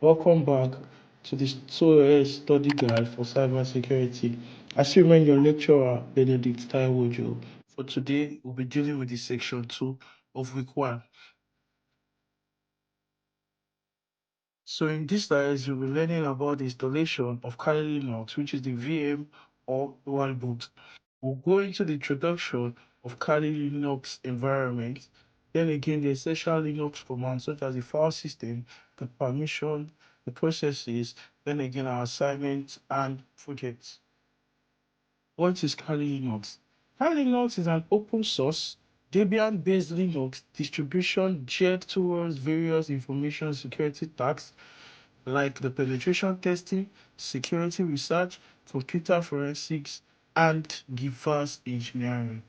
Welcome back to the SOAIR study guide for cybersecurity. I still remain your lecturer, Benedict Taiwojo. For today, we'll be dealing with the section 2 of week 1. So in this slide, you'll be learning about the installation of Kali Linux, which is the VM or dual boot. We'll go into the introduction of Kali Linux environment. Then again, the essential Linux commands such as the file system, the permission, the processes, then again our assignments and projects. What is Kali Linux? Kali Linux is an open source Debian-based Linux distribution geared towards various information security tasks like the penetration testing, security research, computer forensics, and reverse engineering.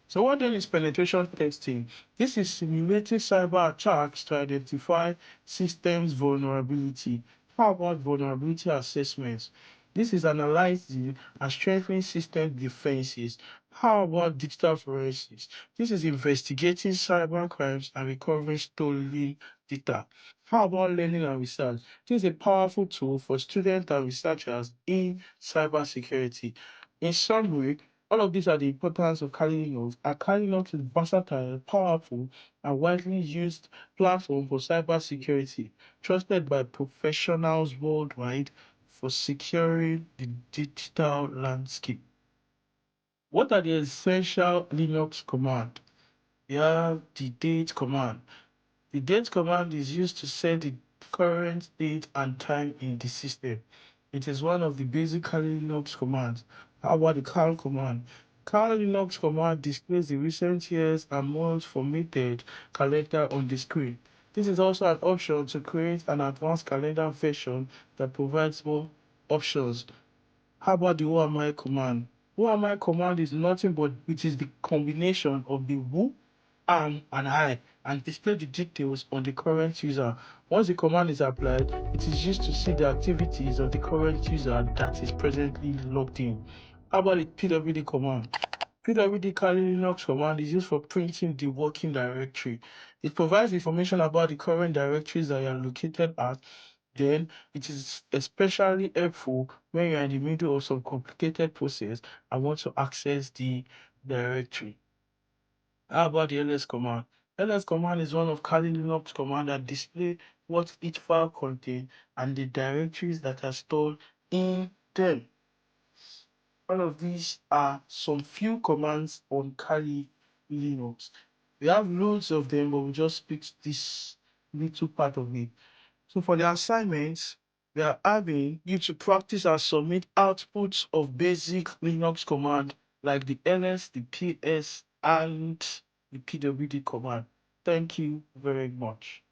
So what then is penetration testing? This is simulating cyber attacks to identify systems vulnerability. How about vulnerability assessments? This is analyzing and strengthening system defenses. How about digital forensics? This is investigating cyber crimes and recovering stolen data. How about learning and research? This is a powerful tool for students and researchers in cybersecurity. In summary, all of these are the importance of Kali Linux. And Kali Linux is versatile, powerful, and widely used platform for cybersecurity, trusted by professionals worldwide for securing the digital landscape. What are the essential Linux commands? We have the date command. The date command is used to set the current date and time in the system. It is one of the basic Kali Linux commands. How about the cal command? Cal Linux command displays the recent years and months formatted calendar on the screen. This is also an option to create an advanced calendar version that provides more options. How about the who am I command? Who am I command is nothing but it is the combination of the who, am, and I, and display the details on the current user. Once the command is applied, it is used to see the activities of the current user that is presently logged in. How about the pwd command? Pwd Kali Linux command is used for printing the working directory. It provides information about the current directories that you are located at. Then it is especially helpful when you're in the middle of some complicated process and want to access the directory. How about the ls command? Ls command is one of Kali Linux command that display what each file contains and the directories that are stored in them. All of these are some few commands on Kali Linux. We have loads of them, but we'll just pick this little part of it. So for the assignments, we are having you to practice and submit outputs of basic Linux command like the ls, the ps, and the pwd command. Thank you very much.